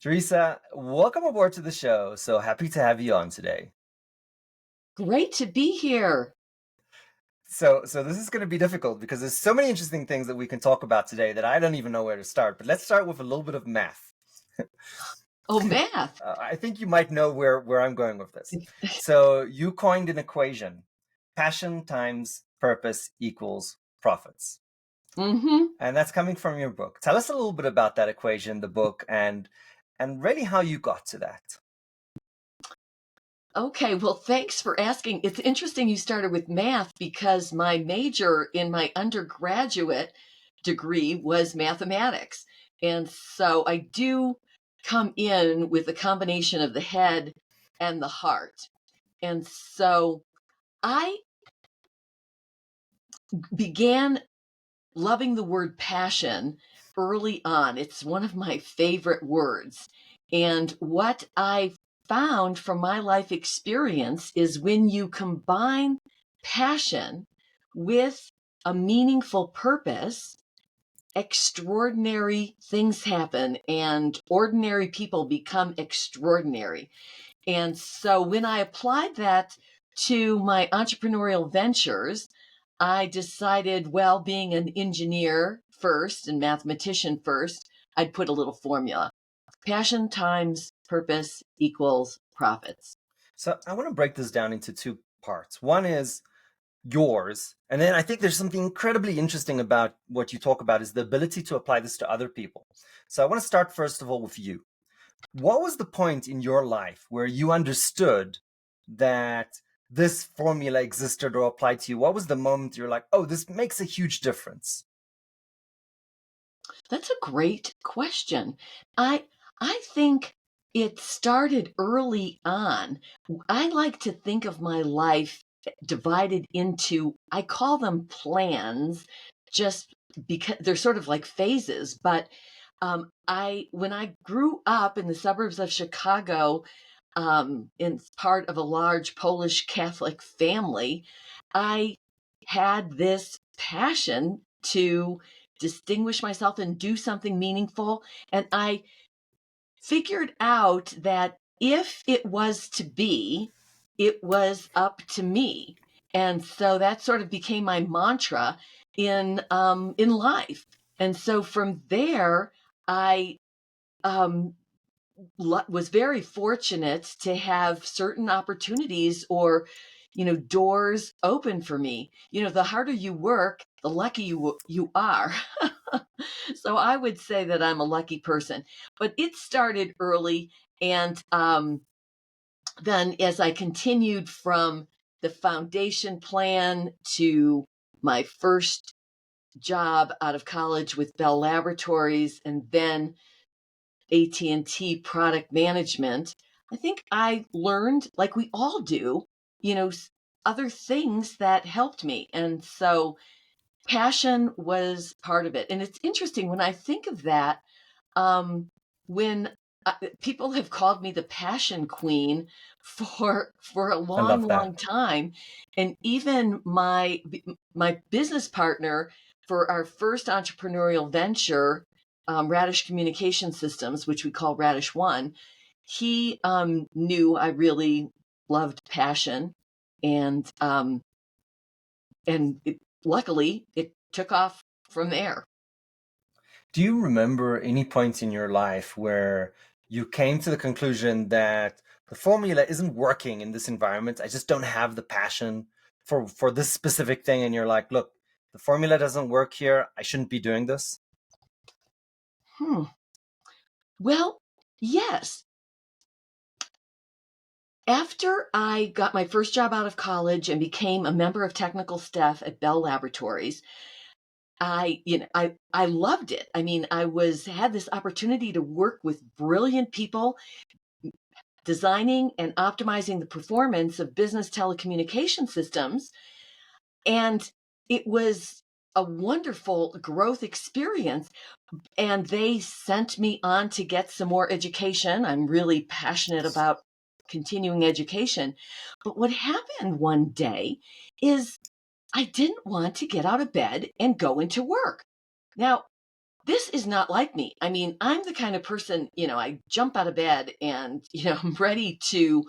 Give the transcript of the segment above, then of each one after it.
Theresa, welcome aboard to the show. So happy to have you on today. Great to be here. So this is going to be difficult because there's so many interesting things that we can talk about today that I don't even know where to start. But let's start with a little bit of math. Oh, math. I think you might know where I'm going with this. So you coined an equation: passion times purpose equals profits, hmm and that's coming from your book. Tell us a little bit about that equation, the book, and really how you got to that. Okay, well, thanks for asking. It's interesting you started with math because my major in my undergraduate degree was mathematics. And so I do come in with a combination of the head and the heart. And so I began loving the word passion early on. It's one of my favorite words. And what I found from my life experience is when you combine passion with a meaningful purpose, extraordinary things happen and ordinary people become extraordinary. And so when I applied that to my entrepreneurial ventures, I decided, well, being an engineer first and mathematician first, I'd put a little formula. Passion times purpose equals profits. So I want to break this down into two parts. One is yours. And then I think there's something incredibly interesting about what you talk about is the ability to apply this to other people. So I want to start first of all with you. What was the point in your life where you understood that this formula existed or applied to you? What was the moment you're like, oh, this makes a huge difference? That's a great question. I I think it started early on. I like to think of my life divided into, I call them plans, just because they're sort of like phases. But I when I grew up in the suburbs of Chicago, in part of a large Polish Catholic family, I had this passion to distinguish myself and do something meaningful. And I figured out that if it was to be, it was up to me. And so that sort of became my mantra in life. And so from there, I um, was very fortunate to have certain opportunities or doors open for me. The harder you work, the lucky you are. So I would say that I'm a lucky person, but it started early. And then as I continued from the foundation plan to my first job out of college with Bell Laboratories and then AT&T product management, I think I learned, like we all do, you know, other things that helped me. And so passion was part of it. And it's interesting when I think of that, um, when people have called me the passion queen for a I long, love long that. time, and even my business partner for our first entrepreneurial venture, Radish Communication Systems, which we call Radish One, he knew I really loved passion, and luckily it took off from there. Do you remember any point in your life where you came to the conclusion that the formula isn't working in this environment? I just don't have the passion for this specific thing, and you're like, look, the formula doesn't work here. I shouldn't be doing this. Hmm. Well, yes. After I got my first job out of college and became a member of technical staff at Bell Laboratories, I loved it. I mean, I was had this opportunity to work with brilliant people designing and optimizing the performance of business telecommunication systems, and it was a wonderful growth experience. And they sent me on to get some more education. I'm really passionate about continuing education. But what happened one day is I didn't want to get out of bed and go into work. Now, this is not like me. I mean, I'm the kind of person, I jump out of bed and, I'm ready to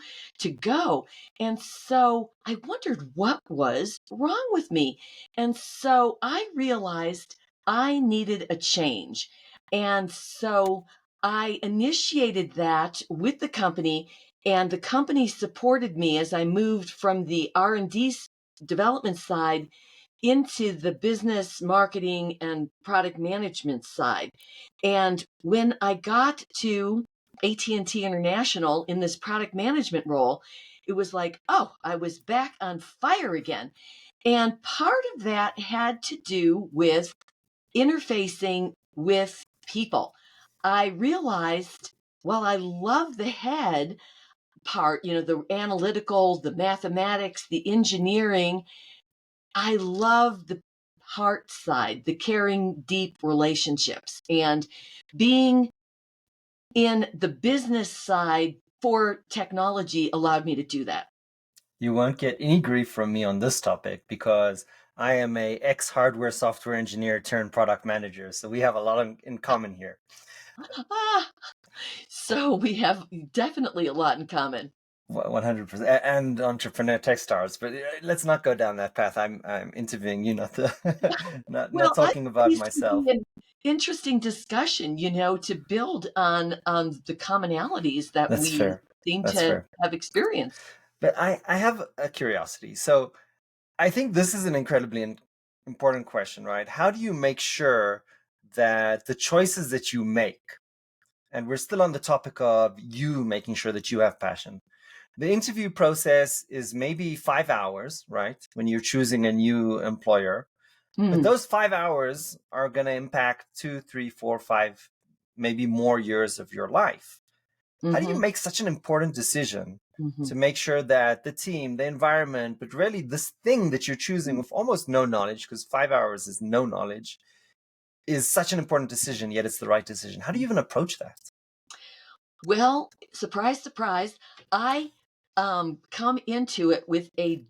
go. And so I wondered what was wrong with me. And so I realized I needed a change. And so I initiated that with the company, and the company supported me as I moved from the R&D development side into the business marketing and product management side. And when I got to AT&T International in this product management role, it was like, oh, I was back on fire again. And part of that had to do with interfacing with people. I realized, while I love the head part, the analytical, the mathematics, the engineering, I love the heart side, the caring, deep relationships, and being in the business side for technology allowed me to do that. You won't get any grief from me on this topic because I am a ex-hardware software engineer turned product manager. So we have a lot in common here. Ah, so we have definitely a lot in common. 100%, and entrepreneur tech stars, but let's not go down that path. I'm interviewing you, not the not Well, I talking think about this could myself. be an interesting discussion, to build on the commonalities that That's we fair. seem That's to fair. have experienced. But I have a curiosity. So I think this is an incredibly important question, right? How do you make sure that the choices that you make, and we're still on the topic of you making sure that you have passion. The interview process is maybe 5 hours, right? When you're choosing a new employer. But Mm, those 5 hours are going to impact 2, 3, 4, 5, maybe more years of your life. How do you hmm make such an important decision hmm to make sure that the team, the environment, but really this thing that you're choosing with almost no knowledge, because 5 hours is no knowledge, is such an important decision, yet it's the right decision? How do you even approach that? Well, surprise, surprise, I come into it with a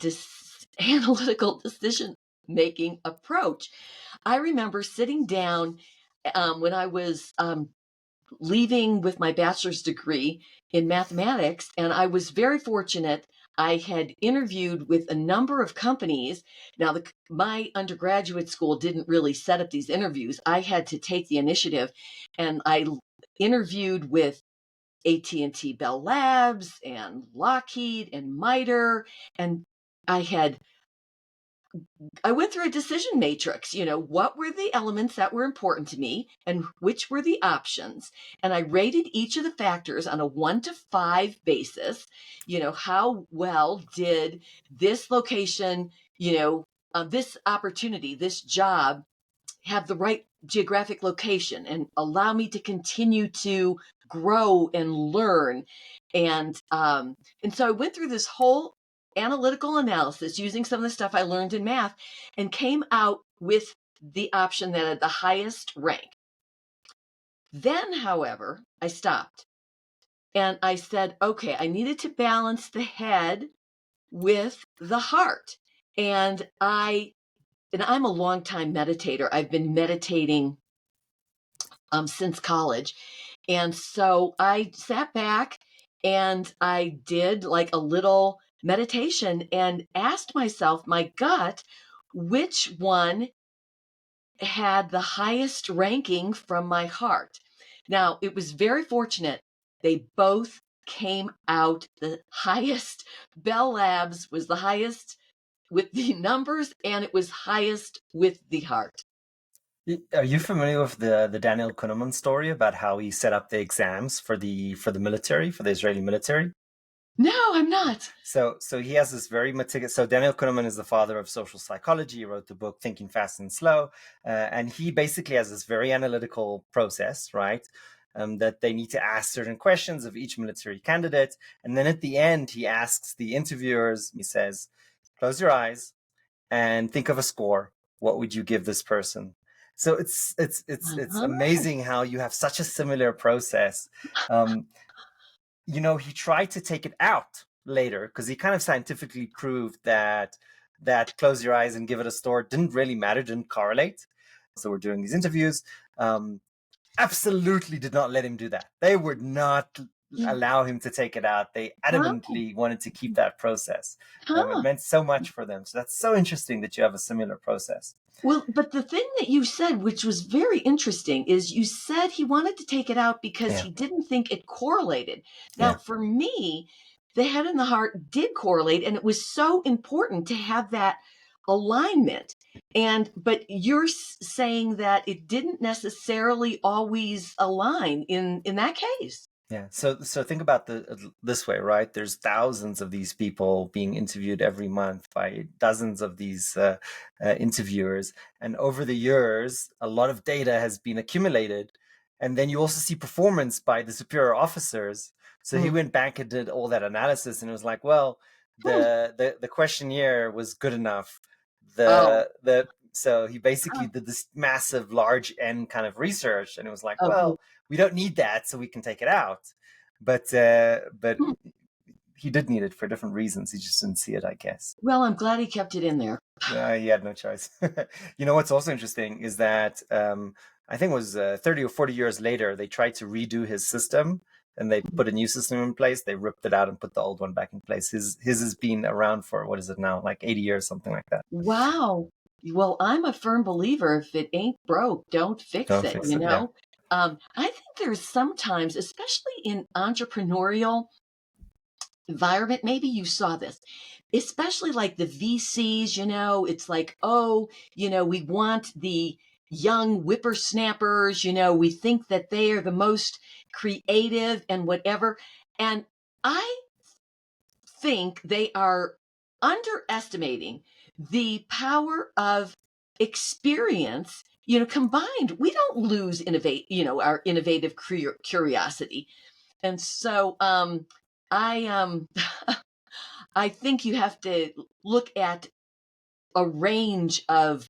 analytical decision making approach. I remember sitting down when I was leaving with my bachelor's degree in mathematics, and I was very fortunate. I had interviewed with a number of companies. Now, my undergraduate school didn't really set up these interviews. I had to take the initiative, and I interviewed with AT&T Bell Labs and Lockheed and MITRE, and I had I went through a decision matrix, what were the elements that were important to me and which were the options. And I rated each of the factors on a 1 to 5 basis. How well did this location, this opportunity, this job have the right geographic location and allow me to continue to grow and learn. And so I went through this whole analytical analysis using some of the stuff I learned in math and came out with the option that had the highest rank. Then, however, I stopped and I said, okay, I needed to balance the head with the heart. And I'm a long time meditator. I've been meditating since college. And so I sat back and I did like a little meditation and asked myself, my gut, which one had the highest ranking from my heart. Now, it was very fortunate. They both came out the highest. Bell Labs was the highest with the numbers, and it was highest with the heart. Are you familiar with the Daniel Kahneman story about how he set up the exams for the military, for the Israeli military? No, I'm not. So he has this very meticulous. So Daniel Kahneman is the father of social psychology. He wrote the book Thinking Fast and Slow, and he basically has this very analytical process, right? That they need to ask certain questions of each military candidate, and then at the end he asks the interviewers. He says, "Close your eyes and think of a score. What would you give this person?" So it's Uh-huh. amazing how you have such a similar process. Um, he tried to take it out later because he kind of scientifically proved that close your eyes and give it a store didn't really matter, didn't correlate. So we're doing these interviews. um, absolutely did not let him do that. They would not Mm. allow him to take it out. They Huh? adamantly wanted to keep that process. It Huh? meant so much for them. So that's so interesting that you have a similar process. Well, but the thing that you said, which was very interesting, is you said he wanted to take it out because Yeah, he didn't think it correlated. Now, yeah, for me, the head and the heart did correlate, and it was so important to have that alignment. And but you're saying that it didn't necessarily always align in that case. yeah. So think about this way, right? There's thousands of these people being interviewed every month by dozens of these interviewers, and over the years, a lot of data has been accumulated, and then you also see performance by the superior officers. So he Mm. went back and did all that analysis, and it was like, well, Hmm. the questionnaire was good enough. Oh, The So he basically oh, did this massive, large N kind of research, and it was like, okay. well, we don't need that, so we can take it out. But Hmm. he did need it for different reasons. He just didn't see it, I guess. Well, I'm glad he kept it in there. He had no choice. You know what's also interesting is that I think it was 30 or 40 years later, they tried to redo his system and they put a new system in place. They ripped it out and put the old one back in place. His has been around for, what is it now, like 80 years, something like that. Wow. Well, I'm a firm believer if it ain't broke, don't fix Don't it, fix you it. Yeah. know? I think there's sometimes, especially in entrepreneurial environment, maybe you saw this, especially like the VCs, it's like, oh, we want the young whippersnappers, we think that they are the most creative and whatever. And I think they are underestimating the power of experience combined. We don't lose our innovative curiosity. And so I I think you have to look at a range of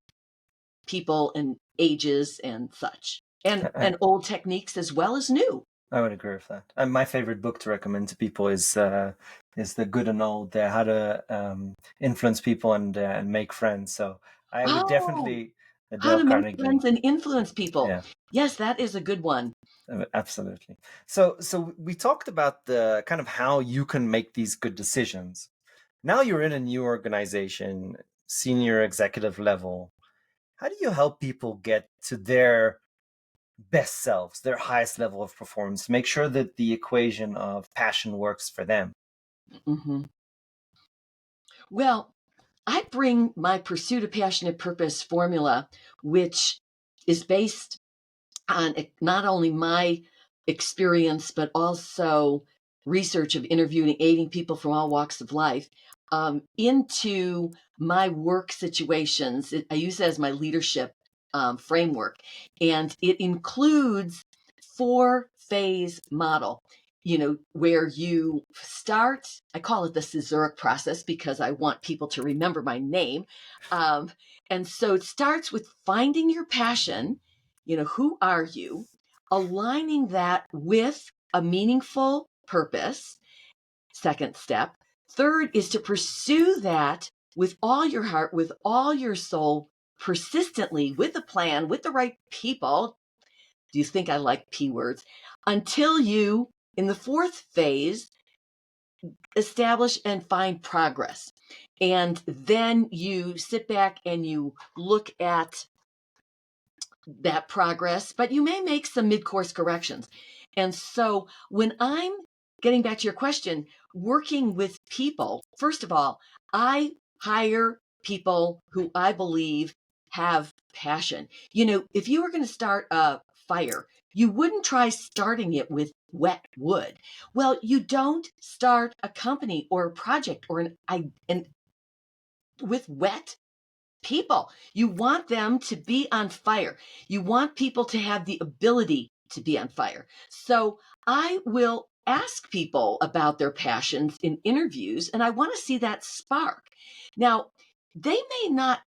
people and ages and such, I, and old techniques as well as new. I would agree with that. And my favorite book to recommend to people is The Good and Old, How to Influence People and Make Friends. So I would Oh, definitely how Dale to make Carnegie. friends and influence people. Yeah, Yes, that is a good one. absolutely. So we talked about the kind of how you can make these good decisions. Now you're in a new organization, senior executive level. How do you help people get to their best selves, their highest level of performance, make sure that the equation of passion works for them? Hmm. Well, I bring my pursuit of passionate purpose formula, which is based on not only my experience, but also research of interviewing, aiding people from all walks of life into my work situations. I use it as my leadership framework, and it includes 4-phase model. Where you start, I call it the Szczurek process because I want people to remember my name. Um, and so it starts with finding your passion. Who are you? Aligning that with a meaningful purpose. Second step. Third is to pursue that with all your heart, with all your soul, persistently, with a plan, with the right people. Do you think I like P words? Until you, in the fourth phase, establish and find progress. And then you sit back and you look at that progress, but you may make some mid-course corrections. And so when I'm getting back to your question, working with people, first of all, I hire people who I believe have passion. If you were going to start a fire, you wouldn't try starting it with wet wood. Well, you don't start a company or a project or an with wet people. You want them to be on fire. You want people to have the ability to be on fire. So I will ask people about their passions in interviews, and I want to see that spark. Now, they may not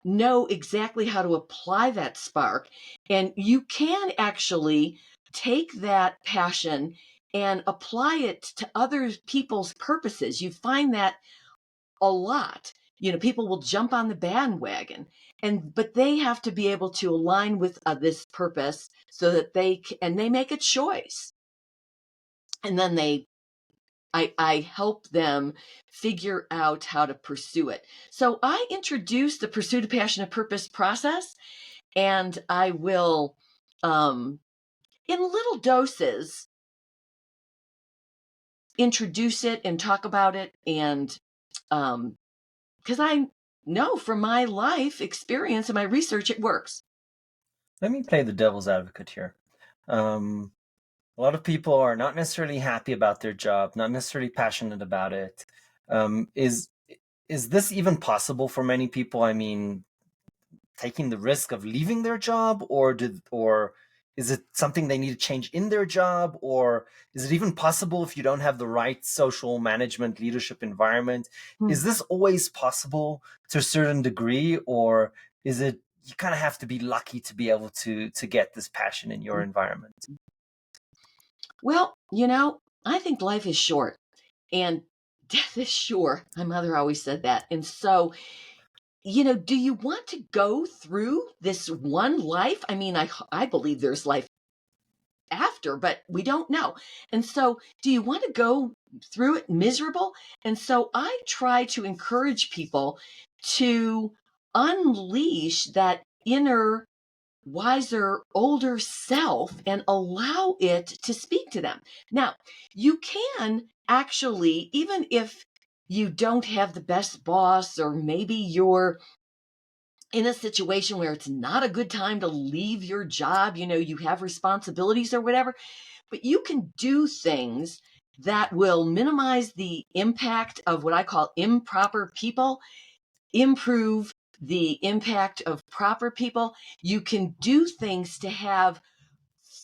know exactly how to apply that spark, and you can actually take that passion and apply it to other people's purposes. You find that a lot. People will jump on the bandwagon, but they have to be able to align with this purpose so that they make a choice. And then I help them figure out how to pursue it. So I introduce the Pursuit of Passion and Purpose process, and I will, in little doses, introduce it and talk about it. And because I know from my life experience and my research, it works. Let me play the devil's advocate here. A lot of people are not necessarily happy about their job, not necessarily passionate about it. Is this even possible for many people? I mean, taking the risk of leaving their job, or is it something they need to change in their job, or is it even possible if you don't have the right social management leadership environment? Is this always possible to a certain degree, or is it you kind of have to be lucky to be able to get this passion in your environment? Well, I think life is short and death is sure. My mother always said that. And so, do you want to go through this one life? I mean, I believe there's life after, but we don't know. And so, do you want to go through it miserable? And so, I try to encourage people to unleash that inner, wiser, older self and allow it to speak to them. Now, you can actually, even if you don't have the best boss, or maybe you're in a situation where it's not a good time to leave your job, you have responsibilities or whatever, but you can do things that will minimize the impact of what I call improper people, improve the impact of proper people. You can do things to have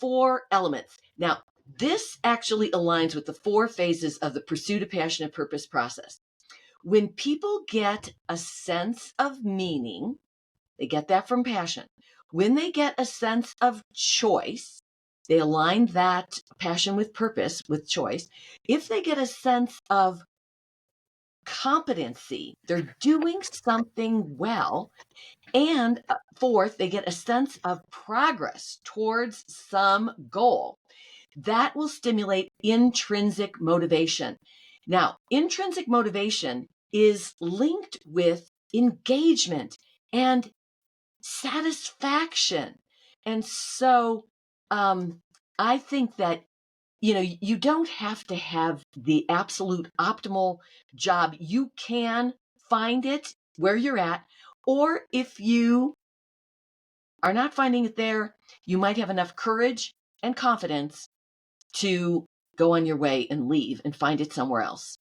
4 elements. Now, this actually aligns with the 4 phases of the Pursuit of Passion and Purpose process. When people get a sense of meaning, they get that from passion. When they get a sense of choice, they align that passion with purpose, with choice. If they get a sense of competency, they're doing something well. And 4th, they get a sense of progress towards some goal. That will stimulate intrinsic motivation. Now, intrinsic motivation is linked with engagement and satisfaction. And so I think that, you don't have to have the absolute optimal job. You can find it where you're at, or if you are not finding it there, you might have enough courage and confidence to go on your way and leave and find it somewhere else.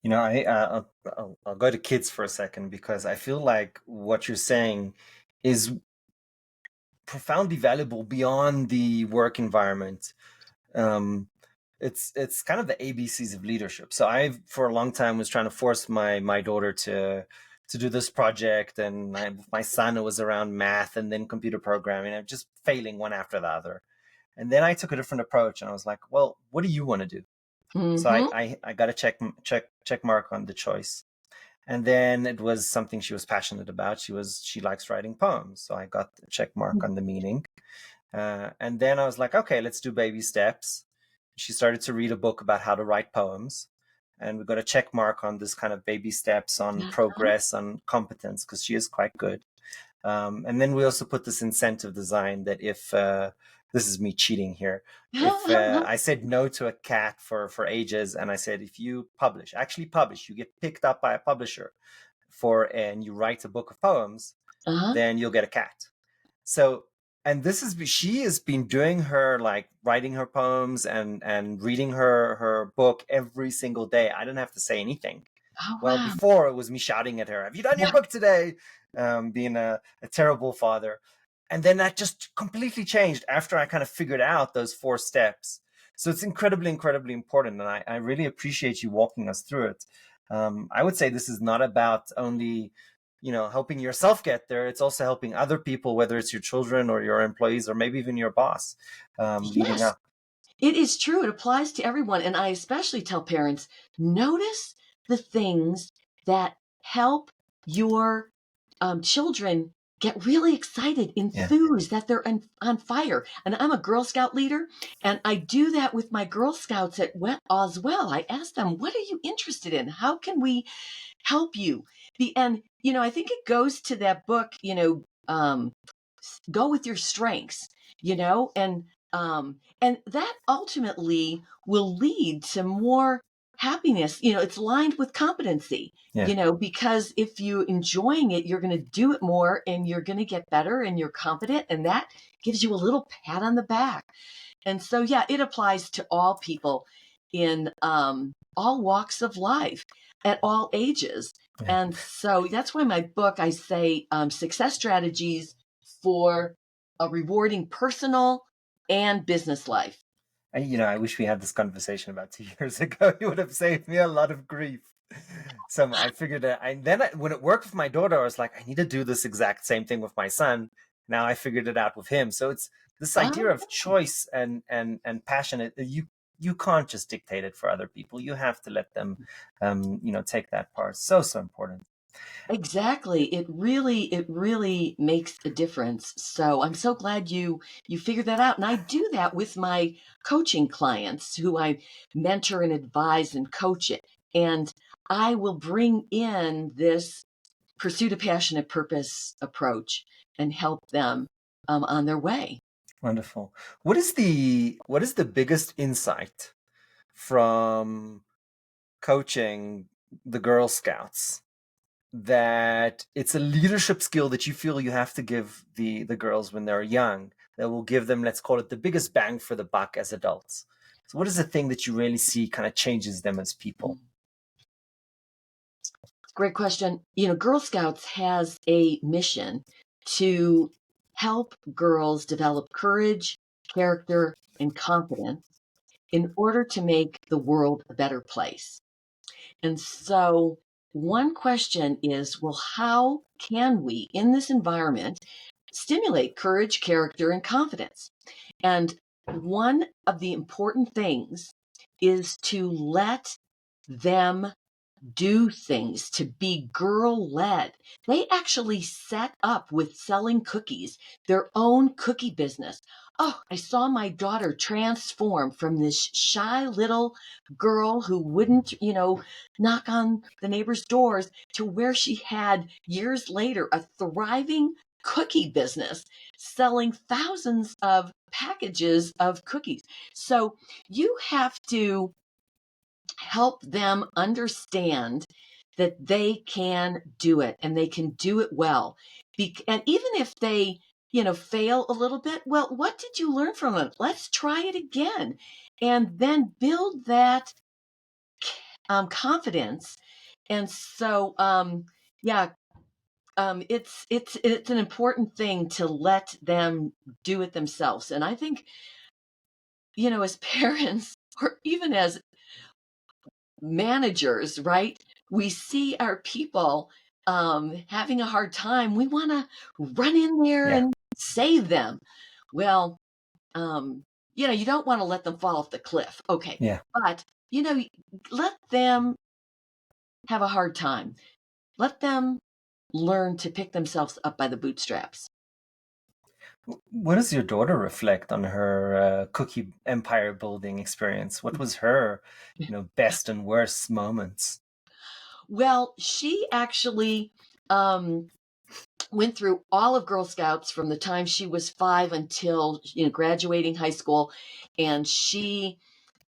I'll go to kids for a second, because I feel like what you're saying is profoundly valuable beyond the work environment. It's kind of the ABCs of leadership. So I, for a long time, was trying to force my daughter to do this project, and my son was around math and then computer programming, and just failing one after the other. And then I took a different approach, and I was like, well, what do you want to do? So Mm-hmm. I got a check mark on the choice. And then it was something she was passionate about. She likes writing poems. So I got the check mark on the meaning. And then I was like, okay, let's do baby steps. She started to read a book about how to write poems. And we got a check mark on this kind of baby steps, on progress, on competence, because she is quite good. And then we also put this incentive design that if this is me cheating here, if I said no to a cat for ages, and I said, if you actually publish, you get picked up by a publisher and you write a book of poems, Uh-huh. then you'll get a cat. So, and she has been doing her, like, writing her poems and reading her book every single day. I didn't have to say anything. Oh, Well, wow. before it was me shouting at her, have you done your Yeah. book today? Being a terrible father. And then that just completely changed after I kind of figured out those 4 steps. So it's incredibly, incredibly important. And I really appreciate you walking us through it. I would say this is not about only, helping yourself get there. It's also helping other people, whether it's your children or your employees or maybe even your boss, leading Yes, up. it is true. It applies to everyone. And I especially tell parents, notice the things that help your children get really excited, Yeah. enthused, that they're on fire. And I'm a Girl Scout leader, and I do that with my Girl Scouts as well. I ask them, what are you interested in? How can we help you? And, I think it goes to that book, go with your strengths, and that ultimately will lead to more happiness. It's lined with competency, Yeah. because if you're enjoying it, you're going to do it more, and you're going to get better, and you're confident, and that gives you a little pat on the back. And so, yeah, it applies to all people in all walks of life at all ages. Yeah. And so that's why my book, I say success strategies for a rewarding personal and business life. I wish we had this conversation about 2 years ago. You would have saved me a lot of grief. So I figured that when it worked with my daughter, I was like, I need to do this exact same thing with my son. Now I figured it out with him. So it's this idea Oh, of choice and passion. You can't just dictate it for other people. You have to let them, take that part. So important. exactly. It really makes a difference. So I'm so glad you figured that out. And I do that with my coaching clients who I mentor and advise and coach it. And I will bring in this pursuit of passionate purpose approach and help them on their way. Wonderful. What is the biggest insight from coaching the Girl Scouts that it's a leadership skill that you feel you have to give the girls when they're young that will give them, let's call it, the biggest bang for the buck as adults? So what is the thing that you really see kind of changes them as people? Great question. Girl Scouts has a mission to help girls develop courage, character, and confidence in order to make the world a better place. And so, one question is, well, how can we, in this environment, stimulate courage, character, and confidence? And one of the important things is to let them do things, to be girl led. They actually set up with selling cookies, their own cookie business. Oh, I saw my daughter transform from this shy little girl who wouldn't, knock on the neighbors' doors to where she had years later a thriving cookie business selling thousands of packages of cookies. So you have to help them understand that they can do it and they can do it well. And even if they, fail a little bit, well, what did you learn from it? Let's try it again. And then build that confidence. And so, yeah, it's an important thing to let them do it themselves. And I think, as parents or even as managers, right? We see our people having a hard time. We want to run in there Yeah. and save them. Well, you don't want to let them fall off the cliff. Okay. Yeah. But, let them have a hard time. Let them learn to pick themselves up by the bootstraps. What does your daughter reflect on her cookie empire building experience? What was her, best and worst moments? Well, she actually um, went through all of Girl Scouts from the time she was 5 until graduating high school, and she,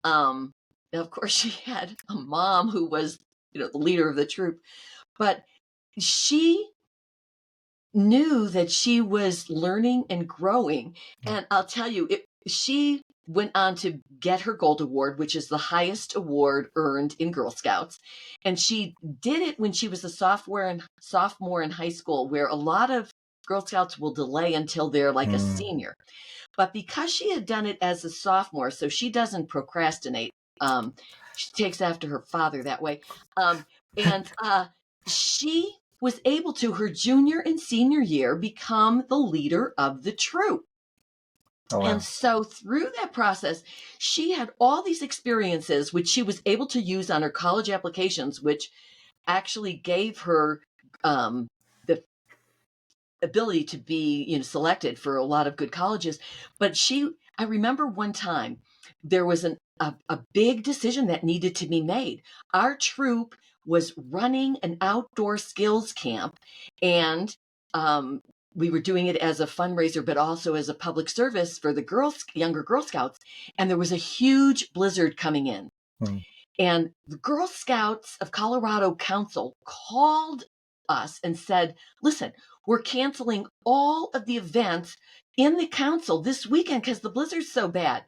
um, of course, she had a mom who was the leader of the troop, but she knew that she was learning and growing, Yeah. and I'll tell you, she went on to get her gold award, which is the highest award earned in Girl Scouts, and she did it when she was a sophomore in high school, where a lot of Girl Scouts will delay until they're like a Mm. senior. But because she had done it as a sophomore, so she doesn't procrastinate. She takes after her father that way. And she was able to, her junior and senior year, become the leader of the troop. Oh, And wow. so through that process, she had all these experiences, which she was able to use on her college applications, which actually gave her the ability to be, selected for a lot of good colleges. But I remember one time there was a big decision that needed to be made. Our troop was running an outdoor skills camp, and we were doing it as a fundraiser, but also as a public service for the younger Girl Scouts. And there was a huge blizzard coming in. Hmm. And the Girl Scouts of Colorado Council called us and said, listen, we're canceling all of the events in the council this weekend because the blizzard's so bad.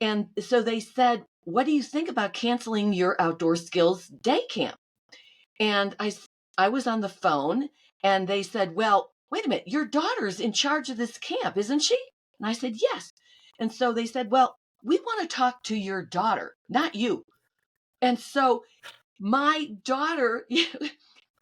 And so they said, what do you think about canceling your outdoor skills day camp? And I was on the phone, and they said, well, wait a minute, your daughter's in charge of this camp, isn't she? And I said, yes. And so they said, well, we want to talk to your daughter, not you. And so my daughter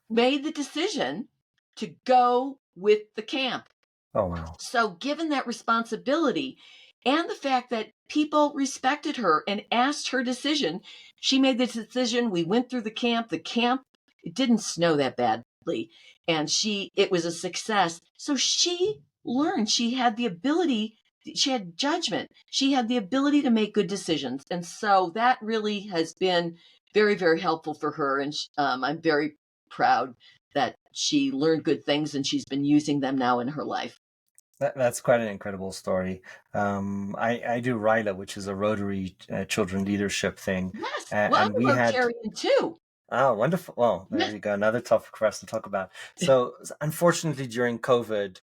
made the decision to go with the camp. Oh, wow. So, given that responsibility and the fact that people respected her and asked her decision, she made the decision. We went through the camp. It didn't snow that badly, and it was a success. So she learned, she had the ability, she had judgment, she had the ability to make good decisions. And so that really has been very, very helpful for her. And I'm very proud that she learned good things and she's been using them now in her life. That's quite an incredible story. I do RILA, which is a Rotary Children Leadership thing. Yes. Well, And we I'm a had, Rotarian too. oh, wonderful. Well, there Yes. you go. Another topic for us to talk about. So unfortunately, during COVID,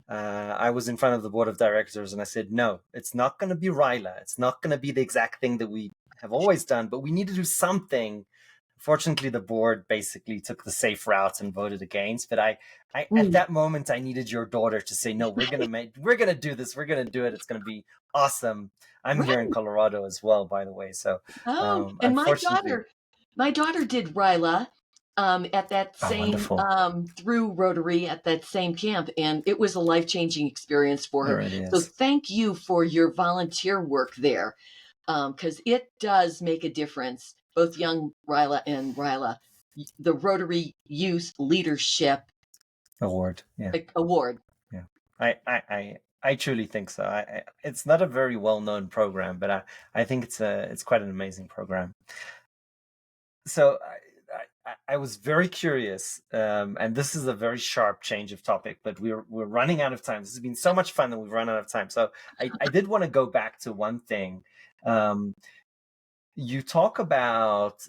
I was in front of the board of directors and I said, no, it's not going to be RILA. It's not going to be the exact thing that we have always done, but we need to do something. Fortunately, the board basically took the safe route and voted against. But I at that moment, I needed your daughter to say, no, we're gonna do this. We're gonna do it. It's gonna be awesome. I'm here in Right. Colorado as well, by the way. So Oh, and unfortunately, my daughter did RILA at that oh, same wonderful. through Rotary at that same camp, and it was a life-changing experience for It her. really So is. thank you for your volunteer work there, because it does make a difference. Both young RILA and RILA, the Rotary Youth Leadership Award. Yeah. Award. Yeah. I truly think so. It's not a very well-known program, but I think it's quite an amazing program. So I was very curious, and this is a very sharp change of topic, but we're running out of time. This has been so much fun that we've run out of time. So I did want to go back to one thing. You talk about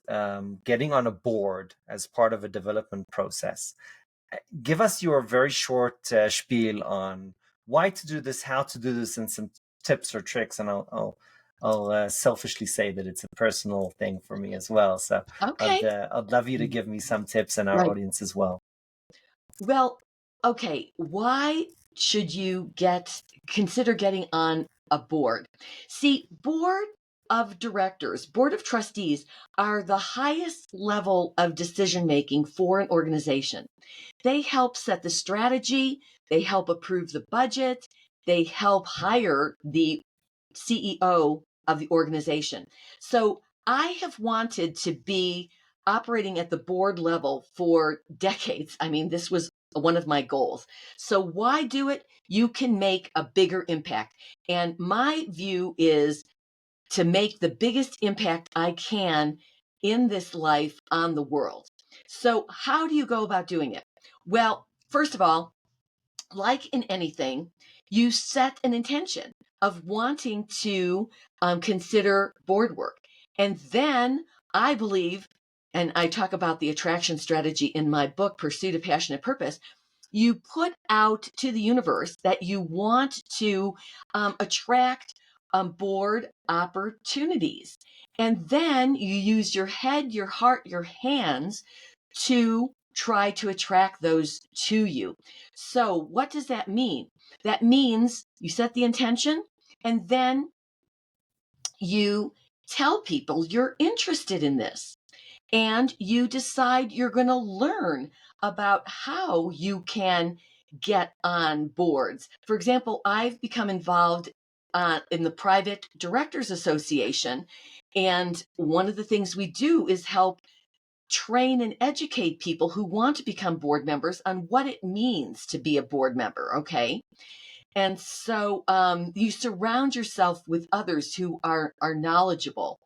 getting on a board as part of a development process. Give us your very short spiel on why to do this, how to do this, and some tips or tricks. And I'll selfishly say that it's a personal thing for me as well. So Okay. I'd love you to give me some tips and our Right. audience as well. Well, okay. Why should you consider getting on a board? See, board of trustees are the highest level of decision making for an organization. They help set the strategy, they help approve the budget, they help hire the CEO of the organization. So I have wanted to be operating at the board level for decades. I mean, this was one of my goals. So why do it? You can make a bigger impact. And my view is to make the biggest impact I can in this life on the world. So, how do you go about doing it? Well, first of all, like in anything, you set an intention of wanting to consider board work. And then I believe, and I talk about the attraction strategy in my book, Pursuit of Passionate Purpose, you put out to the universe that you want to attract board opportunities. And then you use your head, your heart, your hands to try to attract those to you. So, what does that mean? That means you set the intention and then you tell people you're interested in this and you decide you're going to learn about how you can get on boards. For example, I've become involved in the Private Directors Association, and one of the things we do is help train and educate people who want to become board members on what it means to be a board member. Okay. And so you surround yourself with others who are knowledgeable.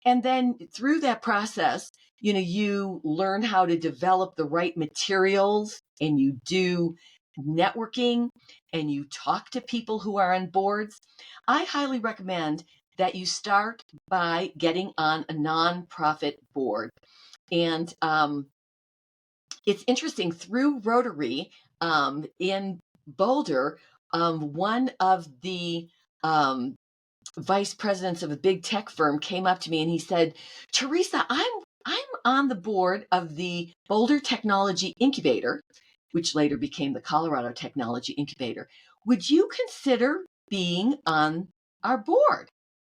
And then through that process, you learn how to develop the right materials, and you do networking, and you talk to people who are on boards. I highly recommend that you start by getting on a nonprofit board. And it's interesting, through Rotary in Boulder, one of the vice presidents of a big tech firm came up to me and he said, "Theresa, I'm on the board of the Boulder Technology Incubator, which later became the Colorado Technology Incubator. Would you consider being on our board?"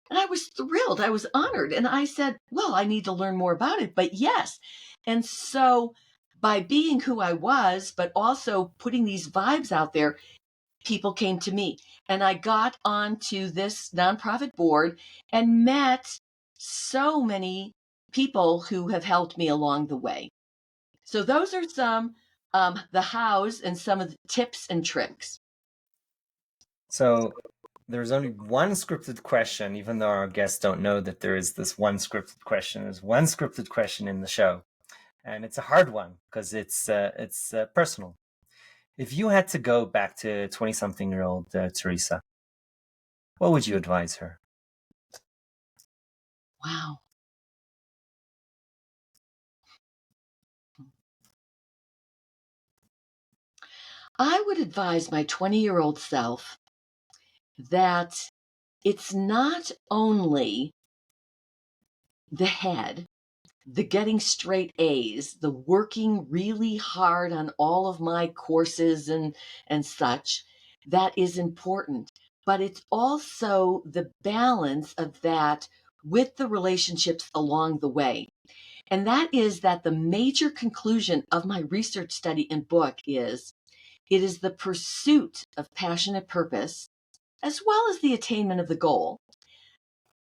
And I was thrilled. I was honored. And I said, "Well, I need to learn more about it, but yes." And so by being who I was, but also putting these vibes out there, people came to me, and I got onto this nonprofit board and met so many people who have helped me along the way. So those are some the hows and some of the tips and tricks. So there's only one scripted question, even though our guests don't know that there is this one scripted question. There's one scripted question in the show, and it's a hard one because it's personal. If you had to go back to 20-something-year-old Theresa, what would you advise her? Wow. I would advise my 20-year-old self that it's not only the head, the getting straight A's, the working really hard on all of my courses and such, that is important. But it's also the balance of that with the relationships along the way. And that is that the major conclusion of my research study and book is it is the pursuit of passionate purpose, as well as the attainment of the goal,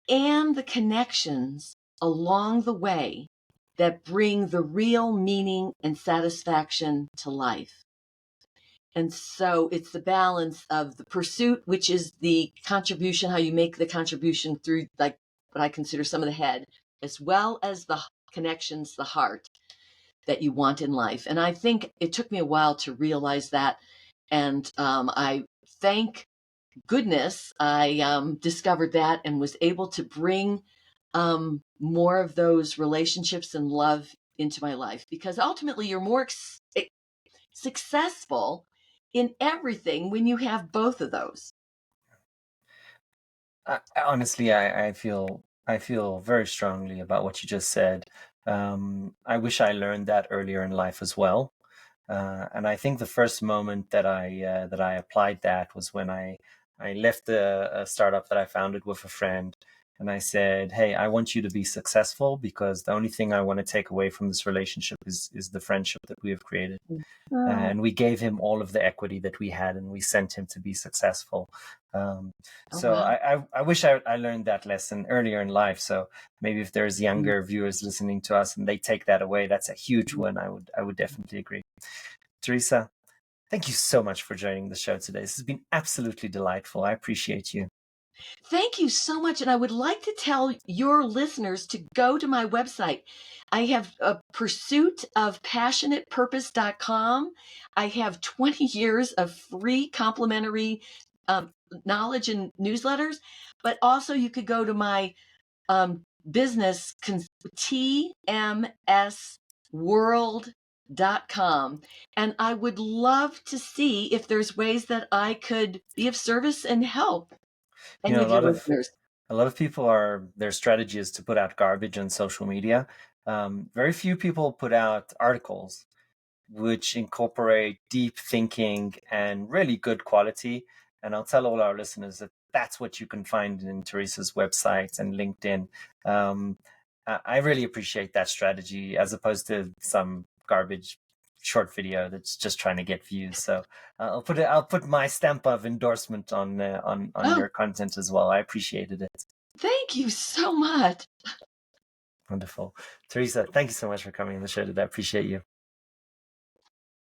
and the connections along the way that bring the real meaning and satisfaction to life. And so it's the balance of the pursuit, which is the contribution, how you make the contribution through, like, what I consider some of the head, as well as the connections, the heart that you want in life. And I think it took me a while to realize that. And I thank goodness I discovered that and was able to bring more of those relationships and love into my life, because ultimately you're more successful in everything when you have both of those. Honestly, I feel very strongly about what you just said. I wish I learned that earlier in life as well. And I think the first moment that I applied that was when I left a startup that I founded with a friend, and I said, "Hey, I want you to be successful because the only thing I want to take away from this relationship is the friendship that we have created." Oh, And we gave him all of the equity that we had, and we sent him to be successful. Um, oh so wow. I wish I learned that lesson earlier in life. So maybe if there's younger viewers listening to us and they take that away, that's a huge one. I would definitely agree. Theresa, thank you so much for joining the show today. This has been absolutely delightful. I appreciate you. Thank you so much. And I would like to tell your listeners to go to my website. I have a pursuit of passionatepurpose.com. I have 20 years of free complimentary knowledge and newsletters, but also you could go to my business, tmsworld.com. And I would love to see if there's ways that I could be of service and help You any know, of your listeners. a lot of people are their strategy is to put out garbage on social media. Very few people put out articles which incorporate deep thinking and really good quality. And I'll tell all our listeners that that's what you can find in Theresa's website and LinkedIn. Um, I really appreciate that strategy as opposed to some garbage short video that's just trying to get views. So I'll put my stamp of endorsement on Oh, your content as well. I appreciated it. thank you so much. Wonderful. Theresa, thank you so much for coming on the show today. I appreciate you.